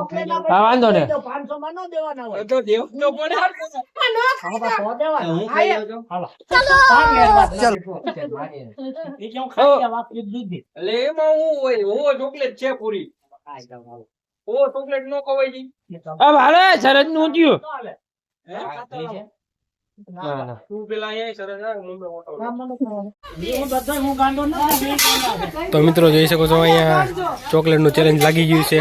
હા વાંધો ને 500 માં ન દેવાના હોય તો દેવ તો પડે તો દેવાના હું ખાઈ આવજો હાલો એ કેમ ખાઈ ગયા વાત દીધી એટલે એમાં હું હોય હું ચોકલેટ છે પૂરી ઓ ચોકલેટ નો કવાય જી હવે હાલે શરદ નું થયું ના ના તું પેલા અહીંયા સરસ આ મુંબઈ મોટો હું બધો હું ગાંડો ના તો મિત્રો જોઈ શકો છો અહીંયા ચોકલેટ નું ચેલેન્જ લાગી ગયું છે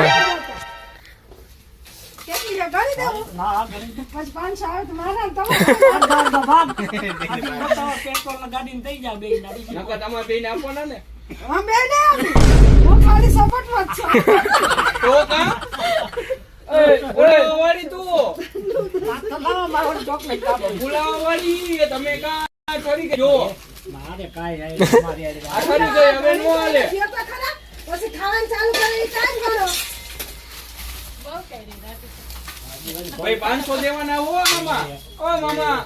ગાડી થઈ જાય બે નકર તમારે બેને આપવાના ને તો કા બોલાવાળી તું બોલાવાળી તમે કા છોડી કે જો મારે કાઈ આ છોડી ગઈ હવે નો હાલે પછી ખાવાનું ચાલુ કરી કામ કરો ભાઈ 500 દેવાના હો મામા ઓ મામા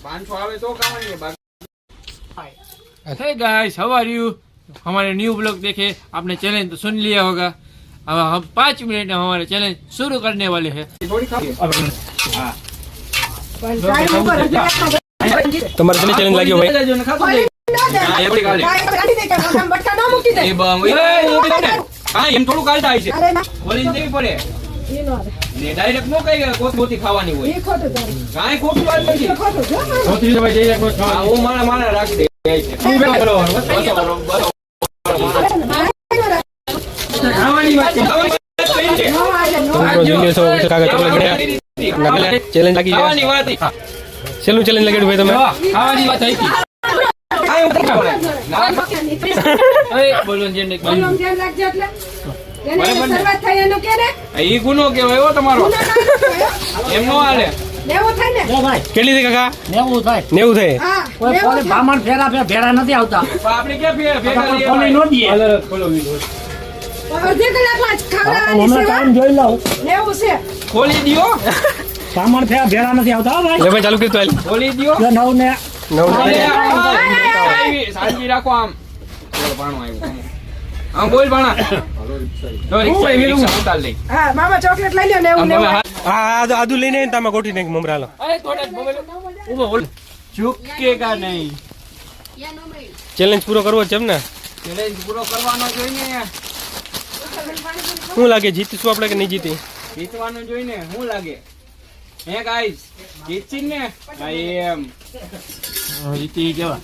500 આવે તો કામની Hey guys, how are you? हमारे न्यू ब्लॉग देखे आपने चैलेंज तो सुन लिया होगा। अब हम 5 मिनट में हमारे चैलेंज शुरू करने वाले हैं। तुम्हारा चैलेंज लगी हो भाई? એમ થોડું કાઢતા છે બોલીને દેવી પડે ને ડાયરેક્ટ નો કઈ કોથમોથી ખાવાની હોય કાઈ ખોટું વાત નથી चौथी दफा जय को આ ઓ મારા મારા રાખ દે ખાવાની વાત છે तुमको वीडियो सब कुछ कागज चॉकलेट गया चैलेंज लगी है ખાવાની વાત चलो चैलेंज लगे भाई तुम्हें ખાવાની વાત થઈ ગઈ કાઈ बोलो जेंडे ઈ ગુનો કહેવાય હો તમારો એમ નો હાલે કેટલી થઈ કાકા 90 થાય 90 થઈ કોઈ કોને બામણ ફેરા ભેડા નથી આવતા આપણે ક્યાં ભેગા કોને નો દીએ બોલો વીડિયો અડધી કલાકમાં જ ખાવડાવવાની હમણાં સેવા ટાઈમ જોઈ લઉં લેવું છે ખોલી દ્યો બામણ ફેરા ભેડા નથી આવતા હો ભાઈ લે ભાઈ ચાલુ કર તો ખોલી દ્યો જો નવ ને 9 સાંજી રાખો આમ ભાણો આવ્યો આમ બોલ ભાણા તો રિક્ષા ઉતાર લઈ હા મામા ચોકલેટ લઈ લ્યો ને એવું લેવું આ આદુ લઈને તમે ગોઠી નાખ મમરાલો ચૂકેગા નહીં ચેલેન્જ પૂરો કરવો છે એમ ને ચેલેન્જ પૂરો કરવાનો જોઈને શું લાગે જીતીશું આપણે કે નહીં જીતી જીતવાનું જોઈને શું લાગે હે ગાઈસ જીતશી ને હા એમ જીતી કેવા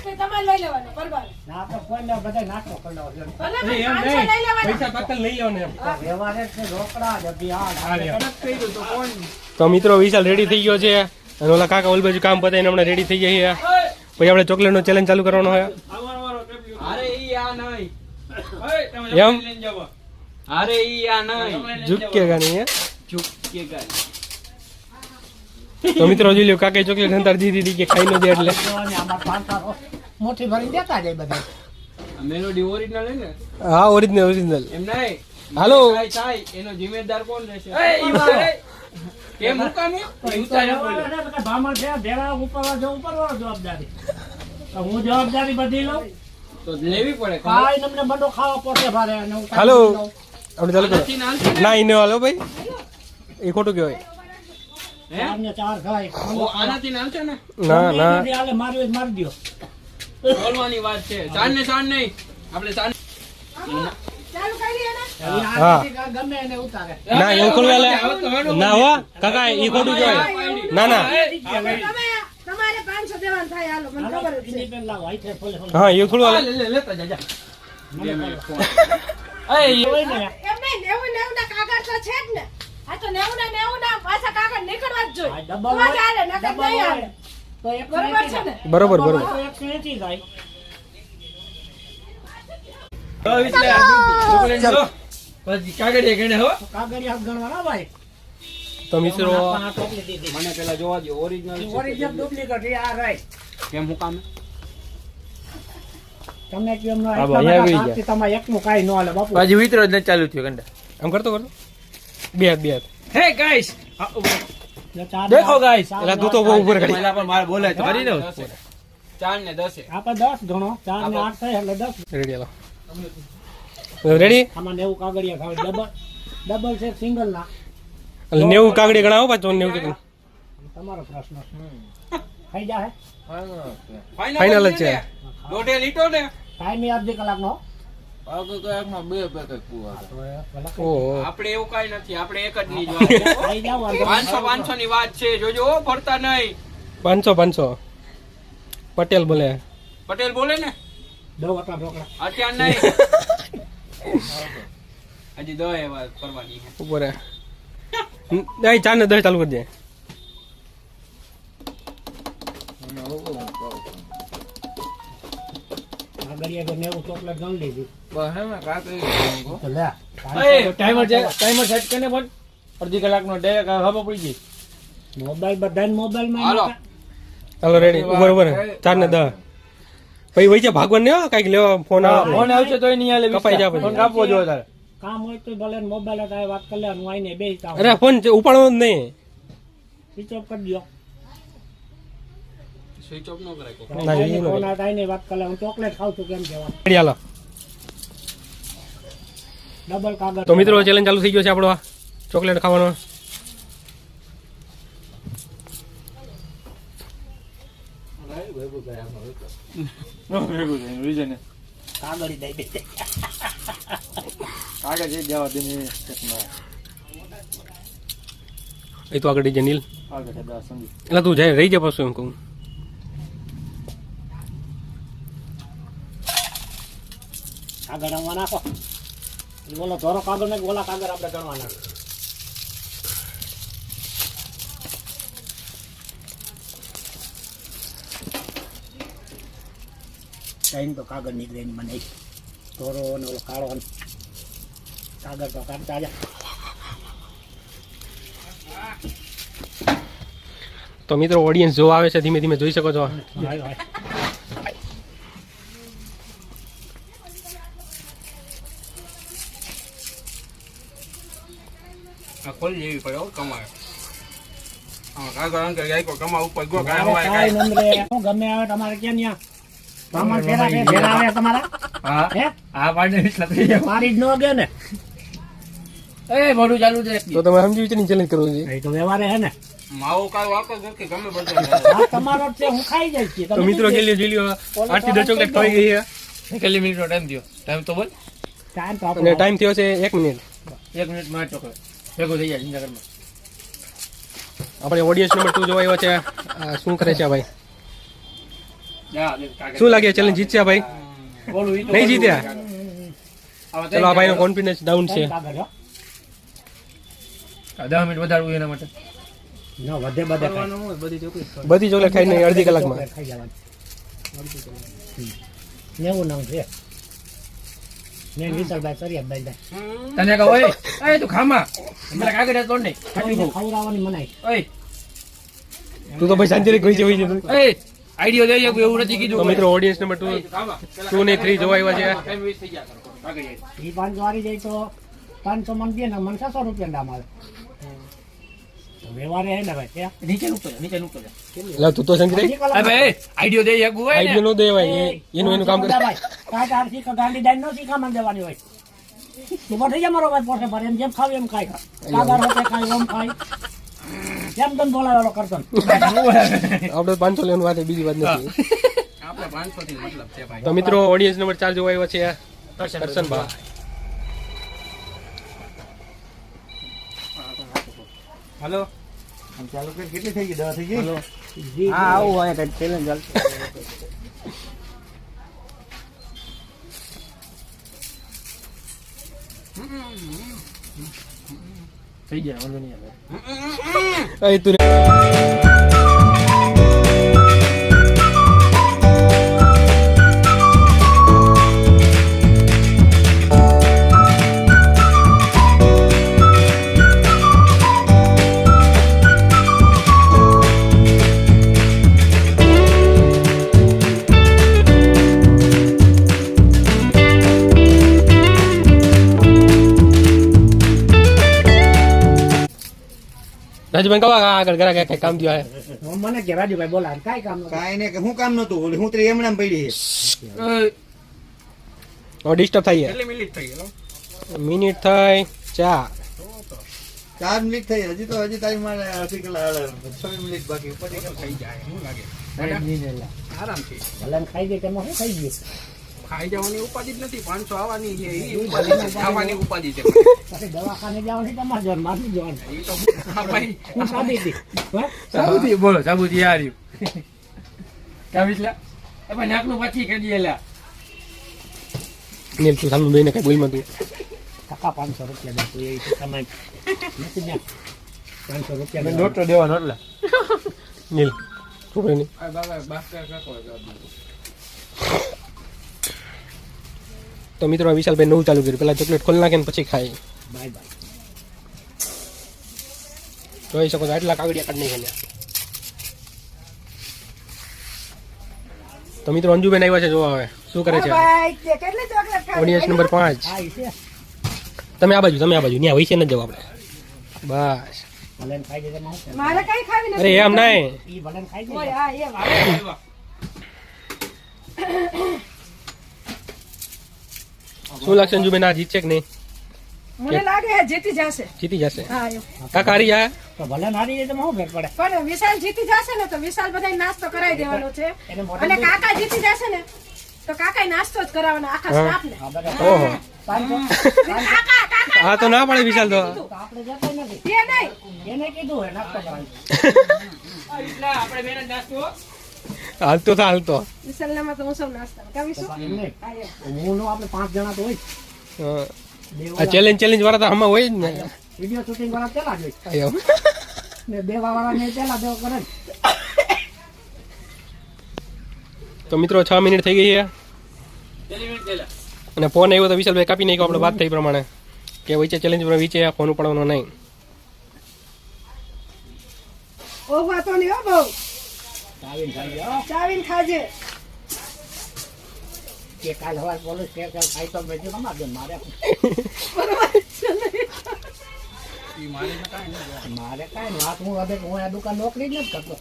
તમારે લઈ લેવાનું બરાબર ના તો કોઈને બધા નાખો કલ્લો ભલે 500 લઈ લેવાના પૈસા પકડ લઈ લેવાનો એમ વ્યવહારે છે રોકડા જ હતી આ કડક કર્યું તો કોણ તો મિત્રો વિશાલ રેડી થઈ ગયો છે અને ઓલા કાકા ઓલ બાજુ કામ પતાવીને હમણાં રેડી થઈ ગયા છે પછી આપણે ચોકલેટ નો ચેલેન્જ ચાલુ કરવાનો છે અરે ઈ આ નહીં એમ અરે ઈ આ નહીં ઝુકેગા નહીં હે ચૂકેગા તો મિત્રો જોઈ લ્યો કાકે ચોકલેટ અંતર દીધી હતી કે ખાઈ ન દે એટલે આમાં પાંચા મોટી ભરી દેતા જાય બધા મેલોડી ઓરિજિનલ હે ને હા ઓરિજિનલ એમ નહીં હાલો. કાઈ થાય એનો જિમ્મેદાર કોણ રહેશે કેમ મુકામે બામણ ફેરા ભેડા ઉપરવાળો જવાબદારી તો હું જવાબદારી બધી લઉં તો લેવી પડે કાઈ તમને બંડો ખાવા પોતે ભારે અને હું કાંઈ હાલો. લઉં. આપણે ચાલુ કરો ના ઈને હાલો ભાઈ એ ખોટું કહેવાય હે ચારને ચાર ખાય ઓ આનાથી નામ છે ને ના ના નથી હાલે મારી હોય તો મારી દ્યો બોલવાની વાત છે ચાર ને ચાર નહીં આપણે ચાર ચાલુ કરી લ્યો ને હા. ગમે એને ઉતારે ના એવું ખોલવા લે ના હો કાકા એ ખોટું કહેવાય ના ના તમારે 500 દેવાનું થાય હાલો મને ખબર જ છે ઇન્ડિપેન્ડ લાવો આઈ ફોલે ફોલે હા એ ખોલવા લે લેતા જાજા હોય ને એમ નહીં 90 ના કાગળ તો છે જ ને આ તો 90 ના પાછા કાગળ નીકળવા જ જોઈએ આ ડબલ તો જ હાલે નકર ડબલ નહીં હોય હાલે તો એક બરોબર છે ને બરોબર બરોબર 180 થાય કાગળિયા ગણે હો કાગળિયા ગણવાના ભાઈ તો મિત્રો આ ટોપલી દીધી મને પેલા જોવા દો ઓરિજિનલ ઓરિજિનલ ડુપ્લિકેટ આ રાઈ કેમ હું કામે તમને કેમ નો હા ભાઈ, આવી ગયા. તમારે એકનું કાઈ ન હાલે બાપુ હજી વિતરો જ ચાલુ થયો કંડા આમ કરતો બે હાથ હે ગાઈસ દેખો ગાઈસ એલા તું તો બહુ ઉપર કરી પહેલા પણ મારે બોલાય તો કરી દઉં 4 ને 10 આપણે 10 ગણો 4 ને 8 થાય એટલે 10 રેડી હાલો રેડી આમાં 90 કાગળિયા ખાવે ડબલ છે સિંગલ ના 90 કાગડી ગણાવો પાછો 90 તમારો પ્રશ્ન ખાઈ જાય ફાઇનલ જ છે દોઢે લીટો ને ટાઈમ અડધી કલાકનો ઓહો આપણે એવું કઈ નથી આપણે એક જ ની ખાઈ જાવ વાંધો 500 ની વાત છે જોજો પડતા નહીં 500 પટેલ બોલે પટેલ બોલે ને દો વટા ઢોકળા અત્યાર નહીં હજી દો એ વાત કરવાની છે ઉપર નહીં 4 ને 10 ચાલુ કરી દે કાગળિયા તો 90 ચોકલેટ ગણ લીધી તો લે ટાઈમર સેટ કરીને પણ અડધી કલાકનો ડાયરેક્ટ ખબર પડી ગઈ. મોબાઈલ બધાને મોબાઈલમાં હાલો. ચાલો રેડી ઉપર 4 ને 10 પછી વઈ જા ભાગવાન ને કઈક લેવા ફોન આવે ફોન આવશે તોય નહીં આલે કપાઈ જાય પછી. ફોન કાપવો જોઈએ તારે. કામ હોય તો ભલે મોબાઈલ હતા વાત કરી લેવાનું આઈને બેસતા અરે ફોન ઉપાડવો જ નહીં સ્વિચ ઓફ કરી દો સ્વિચ ઓફ નો કરાય કોક. ના, એ નો ફોન હતા આઈને વાત કરી લેવાનું ચોકલેટ ખાવ છું કેમ કહેવાનું રેડી હાલો ડબલ કાગળ તો મિત્રો ચેલેન્જ ચાલુ થઈ ગયો છે આપણો આ ચોકલેટ ખાવાનો કાગળી દઈ દે કાગળ જે જવા દે ને એ તો આગળ જઈ નીલ આગળ દા સંજી એટલે તું જાય રહી જા પાછું એમ કહું કાગળ રમવા નાખો બોલો ધોરો કાગળ ને ગોલા કાગળ આપણે ગણવાના ટાઈમ તો કાગળ નીકળે એની મને ધોરો ને ઓલો કાળો ને કાગળ તો કાઢતા જા તો મિત્રો ઓડિયન્સ જોવા આવે છે ધીમે ધીમે જોઈ શકો છો હાય હાય આ ખોલી જેવી પડે હો કમાય હા કાગળ અંકલ ગાય કો કમા ઉપર ગો ગાય મારે હોય કાંઈ ગાય નંબરે હું ગમે આવે તમારે ક્યાં ન્યા મામા ફેરા છે ફેરા આવે તમારા હા હે આ પાડે એટલા થઈ જાય. મારી જ ન ગયો ને એ મોઢું ચાલુ છે તો તમે સમજી વિચારીને ચેલેન્જ કરવું છે એ તો વ્યવહારે હે ને માવો કાય વાકો કે ગમે બધું આ તમારો જ છે હું ખાઈ જાય છે તો મિત્રો ગેલીઓ જેલીઓ 8 થી 10 ચોકલેટ ખાઈ ગઈ છે કેટલી મિનિટનો ટાઈમ થયો ટાઈમ તો બોલ ટાઈમ તો અને આપણો ટાઈમ થયો છે 1 મિનિટ 1 મિનિટમાં ચોકલેટ ભેગો થઈ જાય જિંદગીમાં. આપણે ઓડિયન્સ નંબર 2 જોવા આવ્યો છે આ શું કરે છે આ ભાઈ જા લે કાગળ શું લાગે ચેલેન્જ જીતશે આ ભાઈ બોલું ઈ તો નહીં જીત્યા આવા ચલો આ ભાઈનો કોન્ફિડન્સ ડાઉન છે કાગળ હો. 10 મિનિટ વધારવું એના માટે ન વધે બધે ખાઈ. બધી ચોકલેટ ખાઈ નહીં અડધી કલાકમાં ખાઈ જવાનું 90 નંગ છે ને વિશાલભાઈ સરિયાભાઈ જાય તને કહો ઓય એ તું ખામાં પેલા કાગળ તોડ નહીં કોઈને ખવડાવવાની મનાઈ ઓય તું તો ભાઈ શાંતિથી ગઈ છે હોય છે એ આઈડિયો દઈ શકું એવું નથી તો કીધું મિત્રો ઓડિયન્સ નંબર 2 ને 3 જોવા આવ્યા છે ટાઈમ વેસ્ટ થઈ ગયા કરો કાગળ ઈ 500 વાળી જાય તો 500 મન દે ને મને 600 રૂપિયા દામ આવે તો વ્યવહારે હે ને ભાઈ ત્યાં નીચે નું કરે એટલે તું તો શાંતિ રહી અરે ભાઈ આઈડિયો દઈ શકું હોય ને આઈડિયો નો દેવાય એનું કામ કરે કાંઈ તાર શીખ ગાંડી દાઈ નો શીખામણ દેવાની હોય તું થઈ જા મારો ભાઈ પોસે ભરે એમ જેમ ખાવ એમ ખાય કાગર હોતે ખાય ઓમ ખાય જેમ તને બોલાવેલો કરતો આપણે 500 લેવાનું વાત બીજી વાત નથી આપણે 500 થી મતલબ છે ભાઈ તો મિત્રો ઓડિયન્સ નંબર 4 જોવા આવ્યા છે દર્શનભાઈ હાલો ચાલો કેટલી થઈ ગઈ 10 થઈ ગઈ હા આવું હોય તો ચેલેન્જ ચાલશે થઈ ગયા વાંધો નહીં આવે એ તું રાજભાઈ કવા આગળ ઘરા કઈ કામ થયું મને કે રાજુભાઈ બોલા કાંઈ કામ નથી કાંઈ ને કે હું કામ નતું ઓલી હું તરી એમણામ પડી છે ડિસ્ટર્બ થાય કેટલી મિનિટ થઈ ગઈ મિનિટ થઈ 4 4 મિનિટ થઈ હજી ટાઈમ મારે અડધી કલાક 6 મિનિટ બાકી પડી ગયો થઈ જાય શું લાગે આરામથી ભલે ને ખાઈ ગઈ તેમાં શું થઈ ગયું ખાઈ જવાની ઉપાધિ જ નથી 500 આવવાની છે એ ઉપાધિ છે ખાવાની ઉપાધિ છે પછી દવાખાને જવાની તમારે જવાનું માથું જવાનું એ તો હા ભાઈ હું સાદી હતી સાબુતી બોલો સાબુતી આ રહ્યું ક્યાં વિસલા એ ભાઈ નાકનું પાછી કરી એલા નીલ તું સામે બેને કઈ બોલમાં તું ટકા 500 રૂપિયા દેતો એ તમે નથી ને 500 રૂપિયા નોટો દેવાનો એટલે નીલ છોકરીની આ બાબા બાસ્કા કાકો તો મિત્રો વિશાલભાઈ નવું ચાલુ કર્યું પેલા ચોકલેટ ખોલી નાખે ને પછી ખાય બાય બાય જોઈ શકો છો આટલા કાગડિયા કાઢ નાખ્યા તો મિત્રો અંજુબેન આવ્યા છે જોવા હવે શું કરે છે કેટલી ચોકલેટ ખાવી? ઓડિયન્સ નંબર 5 હા ઈ છે તમે આ બાજુ ત્યાં વૈસે ન જવા આપણે બસ ભલે ને ખાઈ ગઈ તેમાં શું કરે? મારે કઈ ખાવી અરે નથી એમ નહીં ઈ ભલે ને ખાઈ ગઈ ઓય, હા, એ વાત. શું લાગશે અંજુબેન આ જીતશે કે નહીં મને લાગે છે જીતી જશે જીતી જશે હા એમ. કાકા હારી જાય તો ભલે ને હારી જાય તેમાં શું ફેર પડે પણ વિશાલ જીતી જશે ને તો વિશાલ બધાય નાસ્તો કરાવી દેવાનો છે એને મોઢે અને કાકા જીતી જશે ને તો કાકા નાસ્તો જ કરાવવાનો આખા હા. સ્ટાફ ને આ બધા ઓહો 500 કાકા હા તો ના પડે વિશાલ તો તો આપણે જતા નથી એ નહીં એને કીધું હે નાસ્તો કરાવી આપણે બેન નાસ્તો હાલતો વિશાલ નામાં તો હું સૌ નાસ્તા કરાવીશું એમ નહીં. હા, એમ. હું નો આપણે 5 જણા તો હોય હા. આ ચેલેન્જ વાળા તો આમાં હોય જ ને વિડિયો શૂટિંગ વાળા પેલા જ હોય આયો. ને દેવા વાળા ને પેલા દેવા કરે ને. તો મિત્રો 6 મિનિટ થઈ ગઈ છે અને ફોન આવ્યો તો વિશાલભાઈ કાપી નાખ્યો આપણે વાત થઈ પ્રમાણે કે વચ્ચે ચેલેન્જ પર વિચે ફોન ઉપાડવાનો નહીં ઓ વાતો નહીં હો બહુ આવીને ખાઈ ગયો ચાવીને ખાજે કે કાલ હવાર પોલીસ કે ખાઈ તો બેઠી કમા દે મારે મારે કાંઈ વાત હું હવે હું આ દુકાન નોકરી જ નથી કરતો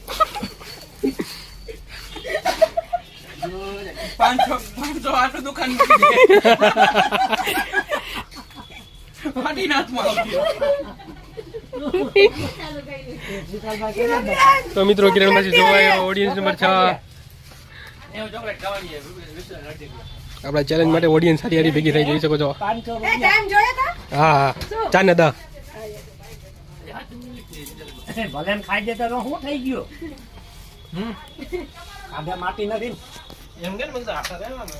500 આટલું દુકાન વાડીનાથમાં આવતી. વિશાલભાઈ કે ને તો મિત્રો કિરણમાંથી જોવાય ઓડિયન્સ નંબર 6 એવું ચોકલેટ ખાવાની છે વિસલા અડધી આપણા ચેલેન્જ માટે ઓડિયન્સ સારી હારી ભેગી થઈ જોઈ શકો છો 500 એ રૂપિયા ટાઈમ જોયો તા હા હા 4 ને 10 ભલે ને ખાઈ જતા તો શું થઈ ગયું કાંધે માટી નથી ને. એમ કે મને તો આખા દેવાનો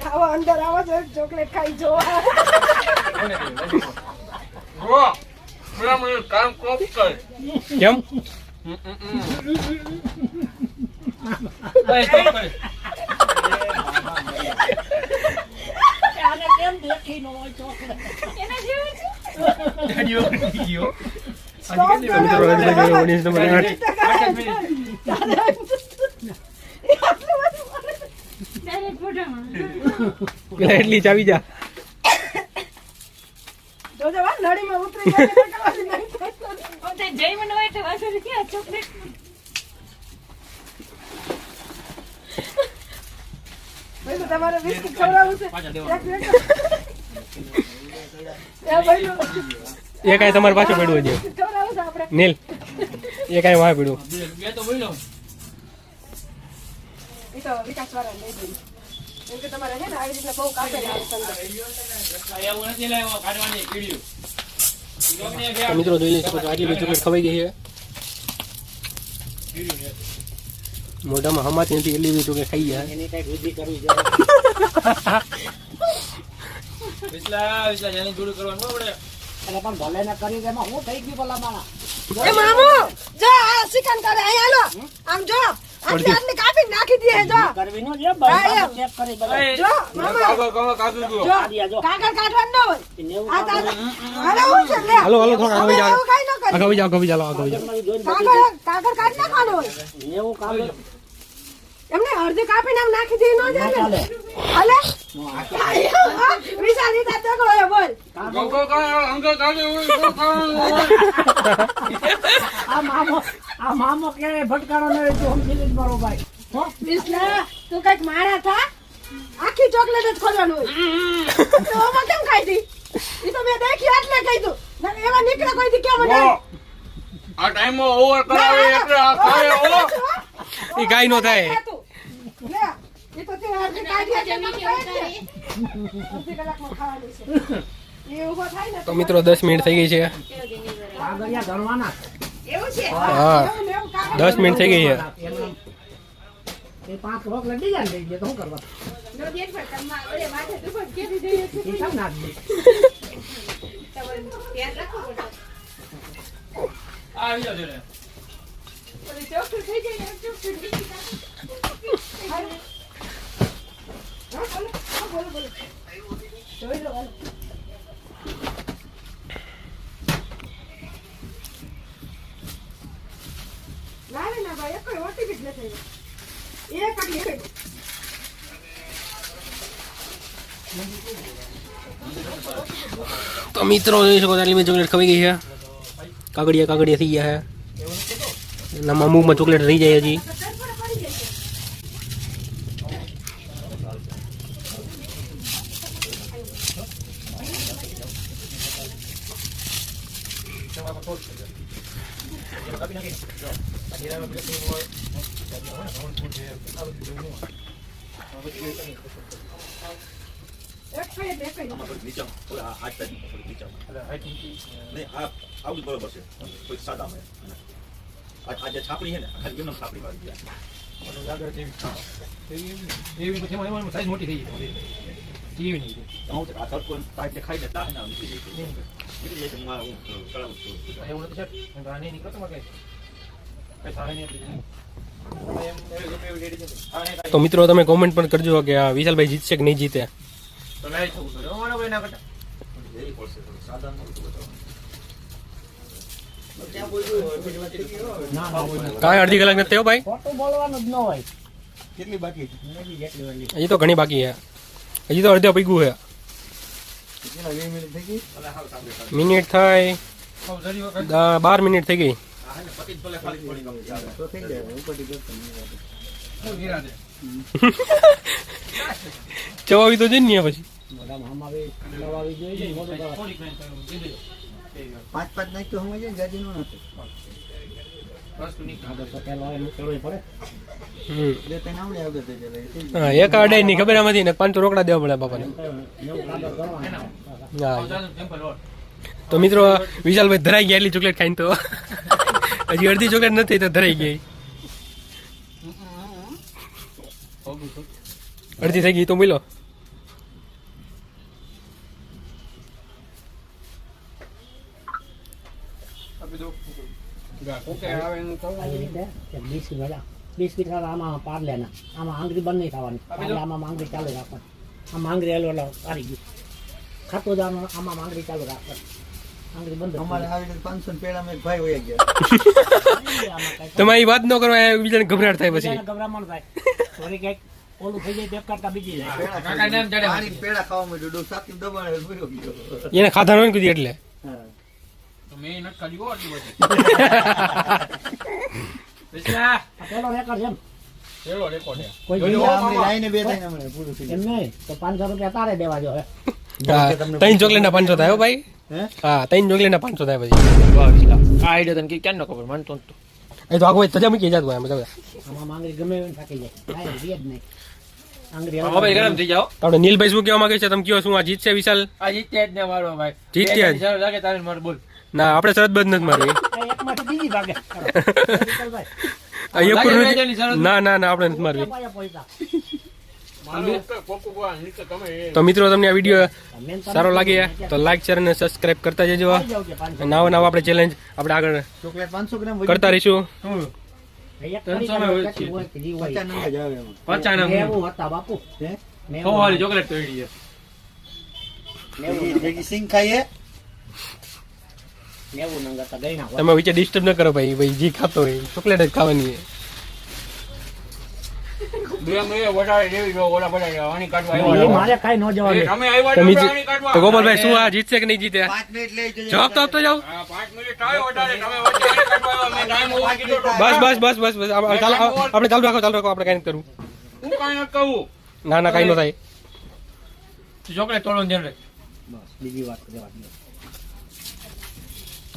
આવો અંદર આવો જો ચોકલેટ ખાઈ જો રો બરા મને કામ કોપ કર કેમ ભાઈ કોપ કર આને કેમ દેખી ન હોય ચોકલેટ એને જેવું છે ગાડીઓ ગયો સ્ટોપ તો મિત્રો ઓડિયન્સ નંબર 8 પેલા એટલી જ આવી જા જોજો વા નળીમાં ઉતરી જાય તો કરવાની નહીં તે જઈ મને હોય તો વાસણ ક્યાં ચોકલેટ ભાઈ તો તમારે બિસ્કિટ ખવડાવવું છે પાછા એક દેવાનો મિનિટ. એ ભાઈ એ કાંઈ તમારી પાસે પડ્યું છે બિસ્કિટ ખવડાવવું છે આપણે નીલ એ કાંઈ વાય પડ્યું બે તો બોલ્યો એ તો વિકાસવાળા લઈ જઈએ કેમ કે તમારે છે ને આવી રીતના બહુ કાપેલા આવે સંદર. એવું નથી લાવ્યો કાઢવાની કીડ્યું તો મિત્રો જોઈ શકો છો આટલી બધી ચોકલેટ ખવાઈ ગઈ છે મોઢામાં હમાતી નથી એટલી બધી ચોકલેટ ખાઈ ગયા એની કઈ વૃદ્ધિ કરવી જોઈએ વિસલા જાની જોડું કરવાનું ન પડે એટલે પણ ભલે ને કરી તેમાં શું થઈ ગયું ભલા માણા એ મામુ જો આ ચિકન કરે અહીંયા હાલો આમ જો આટલી આટલી કાપી નાખી દે જો કરવી નો છે હા, એમ. ચેક કરી બધા જો મામા કાગળ જો આદિયા જો કાગળ કાઢવાનું ન હોય 90 આ તારે હાલો હું છે લે હાલો હાલો થોડા આગળ જાઓ એવું કાંઈ ન કરી આગળ જાઓ આગળ જાઓ આગળ જાઓ કાગળ કાઢી નાખવાનું હોય 90 કાગળ એમને અડધી કાપીને આમ નાખી દે ન ના જાય ચાલે ને હાલે વિશાલ રીતા તગડો હે બોલ આ મામો કે ભટકાણો ન હોય તો સમજી લેજ મારો ભાઈ હો વિસલા તું કઈક મારા થા આખી ચોકલેટ જ ખોલવાનું હોય તો આમાં કેમ ખાઈ દી ઈ તો મેં દેખ્યું એટલે કહી દઉં નકર એવા નીકળે કોઈ દી કેમ મને આ ટાઈમમાં ઓવર કરાવે એટલે આ ખાય ઓ એ કાંઈ ન થાય. લે ઈ તો તે અડધી કાઢી છે મને ખાય ને અડધી કલાકમાં ખાવાનું છે એ ઊભો થાય ને તો મિત્રો 10 મિનિટ થઈ ગઈ છે. કાગળિયા ગણવાના એવું છે હા, 10 મિનિટ થઈ ગઈ છે. એ 5 રોક લઈ જાય ને એટલે તો શું કરવા નો દેખ પર તમા ઓલે માથે દુપટ કેદી દઈએ છે એ કેમ ના દે તમારે ધ્યાન રાખો પડે આવી જાવ જોડે. ઓલી ચોખ્ખું થઈ જાય ને ચોખ્ખું થઈ જાય બોલો જોઈ લો હાલો. લાવે ના ભાઈ કોઈ ઓટીપી જ નથી આવ્યો. એક કાઢી એક તો મિત્રો જોઈ શકો છો આટલી બધી ચોકલેટ ખવાઈ ગઈ છે. કાગડિયા થઈ ગયા છે. એના અમુકમાં ચોકલેટ રહી જાય હજી. એક ખાઈ બે ખાઈ બરોબર છે કોઈ સાદામાં આજે છાપડી છે ને ખાલી એમને છાપડી વાળી એવી પછી એમાં સાઈઝ મોટી થઈ ગઈ. જીવી નહીં. હું આ તડકો પાઇપ ખાઈ લેતા ને એવું નથી સર. આ નહીં નીકળતો માં કઈ થાય નહીં. તો મિત્રો તમે કોમેન્ટ પણ કરજો કે આ વિશાલભાઈ જીતશે કે નહીં જીતે. તો લાઈ થવું પડે અમારા ભાઈ ના કરતા. કાંઈ અડધી કલાક નથી થયો ભાઈ. ખોટું બોલવાનું જ ન હોય કેટલી બાકી હજી તો ઘણી બાકી છે. હજી તો અડધો પૈગું છે. 20 મિનિટ થઈ ગઈ મિનિટ થાય 12 મિનિટ થઈ ગઈ. તો થઈ જાય ઉપરથી કરતો શું નિરાંતે. ચવાવી તો જઈને પછી બધા હમાવી લવાવી જોઈએ ને મોટું કરવા. થોડીક વાર કીધું. 5 નાખ તો સમજ જાય જાજી નો નથી વસ્તુ નીકળે. આગળ તો પેલો એનું કરવું પડે બે ત્રણ આવડે આવડે થઈ જાય હા, એક અડાઈ ની ખબર એમાંથી ને 500 રોકડા દેવા પડે બાપાને. એવું કાગળ કરવાનું હા. Simple word. તો મિત્રો વિશાલભાઈ ધરાઈ ગયા એટલી ચોકલેટ ખાઈને. તો હજી અડધી ચોકલેટ નથી તો ધરાઈ ગઈ. અડધી થઈ ગઈ તો મિલો. આવી રીતે કે બિસ્કિટ વાળા બિસ્કિટ વાળા આમાં પાર લેના આમાં આંગળી બંધ નહીં થવાની આમાં આંગળી ચાલુ રાખવાની આમાં આંગળી એલો પારી ગયું ખાતું જવાનું આમાં આંગળી ચાલુ રાખવાની આંગળી બંધ અમારે આવી રીતે 500 પેડામાં એક ભાઈ વયા ગયા તમે એ વાત ન કરો બીજાને ગભરાટ થાય પછી. ગભરામણ થાય થોડી કઈક ઓલું થઈ જાય એક કરતા બીજી જાય કાકા નામ ચડે. પાણી પેડા ખાવા માંડ્યો ડો સાકી દબાણે ભર્યો ગયો એને ખાધા ન કીધી એટલે. હા તો મેં નથી ખાધી હો આટલી બધી. વિશ્લા. આ પેલો રેકર્ડ છે એમ પેલો રેકોર્ડ છે. કોઈ જોયું બીજા આમની લાઈને બે થઈને હમણાં પૂરું થઈ એમ નહીં તો 500 રૂપિયા તારે દેવા જો હે હા, 3 ચોકલેટના 500 થાય હો ભાઈ. હે હા, 3 ચોકલેટના 500 થાય પછી. વાહ વિશ્લા. આ આઈડિયા તને ક્યાં ન ખબર માનતો નતો. એ તો આખો તજા મૂકી જાતું એમ બધા. આમાં આંગળી ગમે એવી થાકી જાય કાંઈ રીએ જ નહીં આંગળી મોબાઈલ ગરમ થઈ જાઓ. આપણે નીલભાઈ શું કહેવા માંગે છે તમે કયો શું આ જીતશે વિશાલ? આ જીત્યા જ ને મારો ભાઈ. જીત્યા જ. ચાલો લાગે તારે મારે બોલ. ના, આપણે શરત બધ નથી મારવી. એકમાંથી બીજી ભાગે વિશાલભાઈ આ એક પર લાગે નથી. વેચાની શરત. ના ના ના, આપણે નથી મારવી. પાયા પૈસા તો મિત્રો તમને આ વિડીયો મેન સારો લાગે તો લાઈક શેર અને સબસ્ક્રાઇબ કરતા જજો. જાવ કે 500 નવા નવા આપણે ચેલેન્જ આપણે આગળ ચોકલેટ 500 ગ્રામ કરતા રહીશું. એક 300 માં હોય છે. 50 નંબર જ આવે એમાં 50 ના નેવું હતા બાપુ હે સો વાળી ચોકલેટ તો એડી છે. ભેગી સિંગ ખાઈએ 90 નંગર તો ગઈ ના તમે વચ્ચે ડિસ્ટર્બ ન કરો ભાઈ. ભાઈ જી ખાતો હોય ચોકલેટ જ ખાવાની છે. બે મિનિટ વધારે જેવી જો ઓલા બધા આની કાઢવા એ આવ્યા. મારે કાઈ ન જવા દે તમે આવ્યા તો છો બીજી- આની કાઢવા. તો ગોપાલભાઈ શું આ જીતશે કે નહીં જીતે? 5 મિનિટ લઈ જજો જવાબ તો આપતો જાઓ. હા, 5 મિનિટ થાય વધારે તમે વચ્ચે આની કાઢવા આવ્યા. મેં ટાઈમ ઓવર કીધો તો. બસ બસ બસ બસ બસ આપણે ચાલુ રાખો આપણે કઈ નથી કરવું. હું કાંઈ નથી કહું. ના ના કાંઈ ન થાય. ચોકલેટ તોડવાનું ધ્યાન રાખ. બસ બીજી વાત કરવા દો.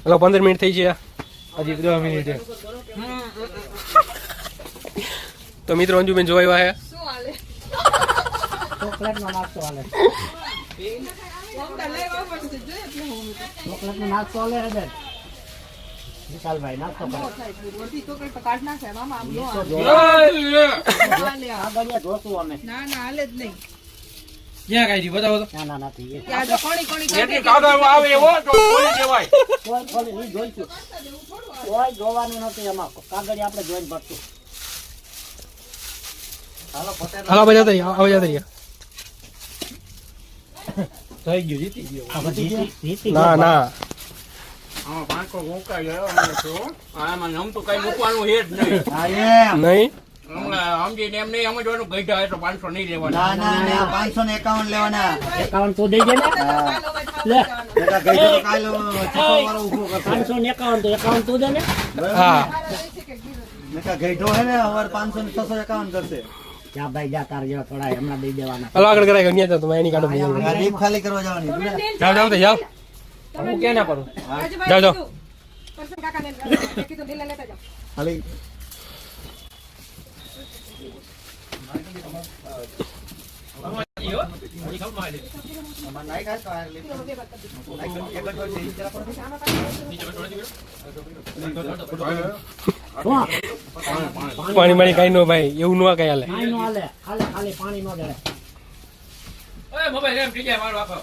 હલો 15 મિનિટ થઈ છે. હજી 10 મિનિટ છે. તો મિત્રો અંજુબેન જોવા આવ્યા છે. શું હાલે? ચોકલેટનો નાસ્તો હાલે. મમતા લઈ વાપસ છે જોઈએ એટલે હું ચોકલેટનો નાસ્તો હાલે હે બેન. વિશાલભાઈ નાસ્તો નો કરો. થાય પૂરું. અડધી ચોકલેટ તો કાઢ નાખે મામા આમ નો તો હાલે. જો હાલે આ. આગળ જોશું અમે. ના ના હાલે જ નહીં. ક્યાં કાઢી બતાવો તો. ના નથી એ. ત્યાં જો કોણી કોણી જેટલી કાગળ આવે એવો તો ખોલી દેવાય. કોઈ ખોલી નહીં જોઈશું. કોઈ જોવાનું નથી એમાં. કાગળ આપણે જોઈને ભરતું. હાલો પટેલ હાલો બધા જતા રહ્યા, આવો જતા રહ્યા. થઈ ગયું જીતી ગયો. આ બધી જીતી ના ના આમાં 500 મૂકાઈ ગયો અમે તો આમાં નમ તો કઈ મૂકવાનું છે જ નહીં. હા એમ નહીં હમણાં સમજીને એમ નહીં સમજવાનું ગઈઢા હોય તો 500 નહીં લેવાના. ના ના ના 551 લેવાના 51 તો દઈ દે ને. લે બેટા ગઈ તો કાલ 600 વાળો ઉભો કરશે 551 તો 51 તું દે ને. હા બેટા ગઈઢો હે ને હવે 500 ને 651 કરશે જા ભાઈ જા તાર જેવા થોડા હમણાં દઈ દેવાના. હાલો આગળ કરાય અહીંયા જાઓ તમે એની કાઢો ભાઈ. આ રીપ ખાલી કરવા જવાની બોલા. જાઓ જાઓ તો જાઓ. હું ક્યાં ના કરું. જાઓ જાઓ. પરસન કાકાને કીધું ઢીલા લેતા જાઓ. ખાલી હજી ખબર માં અમાર નાઈ ખાય તો આ રીપ પાણી માણી કાંઈ ન ભાઈ એવું ન કઈ હાલે. પાણી નો હાલે. ખાલી પાણી નો જડે. ઓય મોબાઈલ એમ થઈ જાય મારો આખો.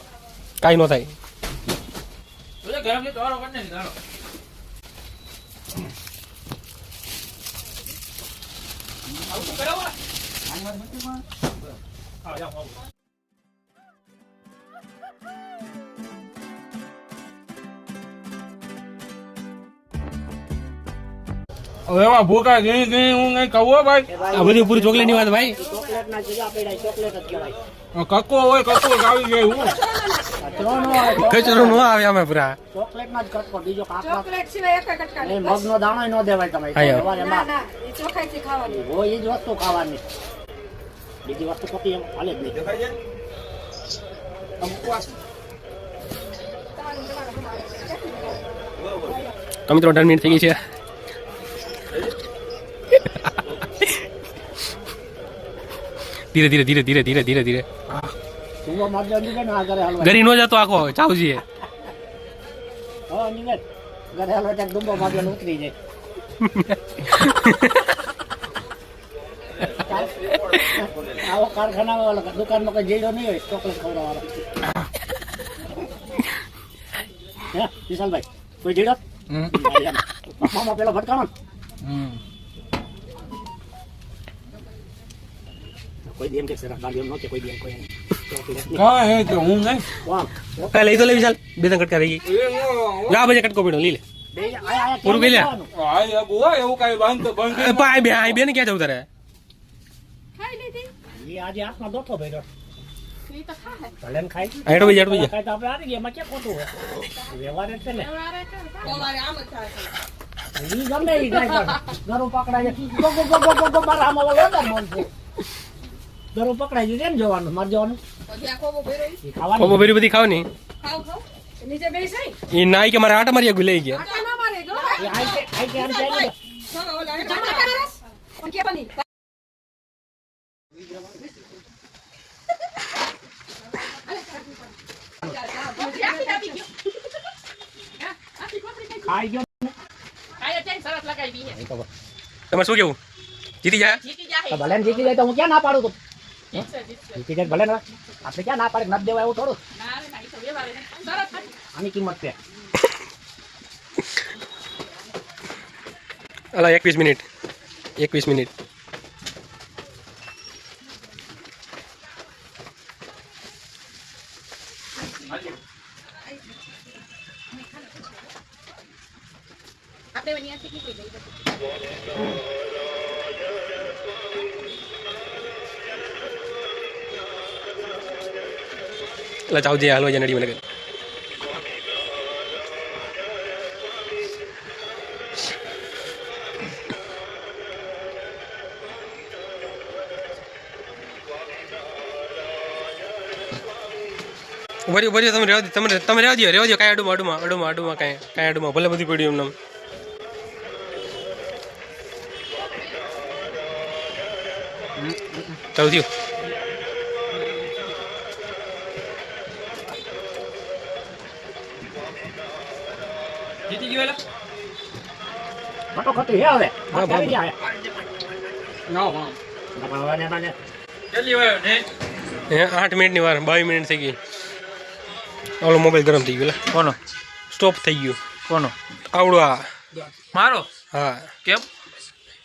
કાંઈ ન થાય. તો ગરમ છે તો આરો કરી નાખ ચાલો. આવું તો કરાવો. હા જાઓ આવો. હવે એમાં ભૂકા ગઈ ગઈ હું કઈ કહું ભાઈ. આ બધી પૂરી ચોકલેટ ની વાત ભાઈ. ચોકલેટ ના જગ્યા પેડા ચોકલેટ જ કહેવાય. કક્કો હોય કક્કો આવી ગઈ હું કચરો નો હોય. કચરો ન આવે અમે પૂરા. ચોકલેટ માં જ કચરો બીજો કાપવા. ચોકલેટ સિવાય એક કટકા એ મગનો દાણો ય ન દેવાય તમે. આયો. સવારે ના એમાં ના એ ચોખાઈથી ખાવાની. હોય એ જ વસ્તુ ખાવાની. બીજી વસ્તુ ખોટી એમ હાલે જ નહીં. તો મિત્રો 18 મિનિટ થઈ ગઈ છે. ધીરે ધીરે ધીરે ધીરે ધીરે ધીરે ધીરે સુવો મારજો નીકળે ને આ ઘરે હલવાય. ગરી નો જતો આખો ચાવજીએ. હા નીકળ. ઘરે હલવાય ત્યાં ડુંબો મારજો ને ઉતરી જાય. આવો કારખાના દુકાનમાં કોઈ જેડો નહીં હોય ચોકલેટ ખવડાવવાનો. હે વિશાલભાઈ કોઈ જેડો મામા પેલો ભટકાણો ને? કોઈ દેમ કે સર ગાડી નો કે કોઈ દેમ કોઈ ચોકલેટ ની. હા હે તો હું નહીં વાહ કાંઈ લઈ તો લે વિશાલ. બે ત્રણ કટકા રહી ગઈ. જા ભાઈ કટકો પડ્યો લઈ લે. બે આયા પૂરું કરી લે. આ બુઆ એવું કઈ બંધ બંધ પાય બે આય બે ને ક્યાં જવું તારે. ખાઈ લીધી. એ આજે હાથમાં દોઠો ભર્યો. એ તો ખાય. ભલે ને ખાઈ. હેડો ભાઈ હેડો ભાઈ. ખાય તો આપણે હારી ગયા. એમાં ક્યાં ખોટું હોય? વ્યવહાર જ છે ને. તમારે આમ જ થાય. ઈ ગમે ઈ જાય પણ ગરું પકડાય છે. Go go go go go મારા આમાં ઓલો વધારે મન છે. ગરું પકડાય છે કેમ જોવાનું? માર જવાનું. પછી આ ખોબો ભર્યો ઈ. ઈ ખાવાનું. કોબો બેરી બધી ખાવ ની. ખાવ ખાવ. નીચે બેસાય. એ નાઈ કે મારા આટા મારી લઈ ગયા. આટા ના મારે ગો. એ આઈ કે આમ જાય ને. ચાલો ઓલા જમા કરસ. પણ કે બની. ખાઈ ગયો. તમારે શું કેવું? જીતી જાય? તો ભલે ને જીતી જાય તો હું ક્યાં ના પાડું તું? જીતી જાય ભલે ને. આપણે ક્યાં ના પાડે નથી દેવા એવું થોડું. આની કિંમત છે. અલા 21 મિનિટ 21 મિનિટ. આપણે વનિયાથી નીકળી ગઈ. એટલે ચાવજી હાલવા જાય નડી મને કે. ભર્યું ભર્યું તમે રહેવા દો તમે રહેવા દો કાંઈ અડુમાં કાંઈ અડુમાં ભલે બધી પડ્યું એમને ચાલુ થયું જીતી ગયો એલા ખટોખટી હે હવે હા, આવી જાય જલ્દી વાયો ને 8 મિનિટની વાર 22 મિનિટ થઈ ગઈ ઓલો મોબાઈલ ગરમ થઈ ગયો લે કોનો સ્ટોપ થઈ ગયું કોનો આવડો આ મારો હા કેમ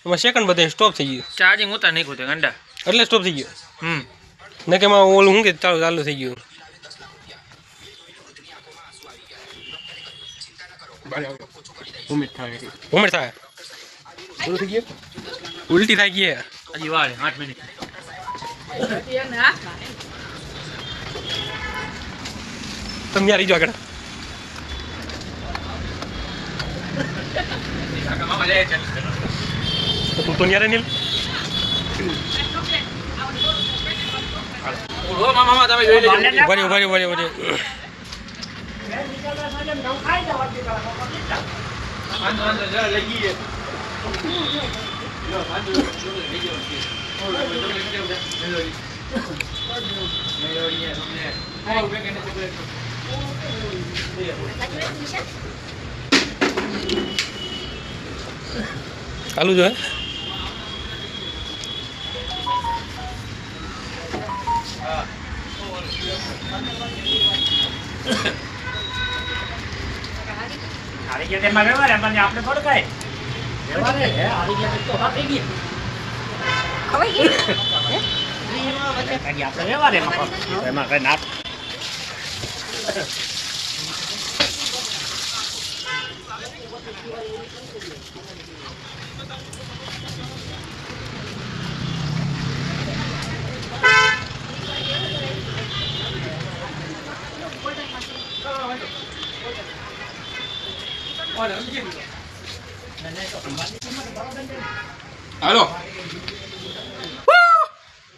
એમાં સેકન્ડ બધે સ્ટોપ થઈ ગયું ચાર્જિંગ ઉતાર નહીં ખોતે ગંડા એટલે સ્ટોપ થઈ ગયો હમ ને કે એમાં ઓલું શું કે ચાલુ થઈ ગયું ઉમેદ થાય ઉમેર થાય પૂરું થઈ ગયું ઉલટી થાય ગઈ હજી વાર 8 મિનિટ તમે યાર જો આગળ તું તો યાર નીલ ઓ મામા તમે જોઈ લેજો ભર્યું વાંધો વાંધો જરા લઈ ગઈએ ચાલુ જો હે આવી ગયા તેમાં વ્યવહાર એમ આપણે થોડું કઈ વ્યવહાર હે આવી ગયા તો વાત થઈ ગઈ આપણે વ્યવહાર એમાં કઈ ના હાલો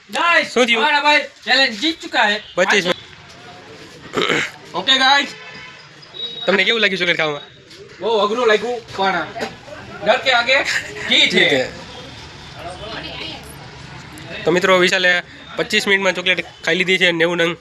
गाइस શું થયું? हमारा भाई चैलेंज जीत चुका है 25 મિનિટ ઓકે ગાઈસ તમને કેવું લાગ્યું ચોકલેટ ખાવામાં બહુ અઘરું લાગ્યું પણ ડર કે આગે જી છે ઠીક હે તો મિત્રો વિશાલે 25 મિનિટમાં ચોકલેટ ખાઈ લીધી છે 90 નંગ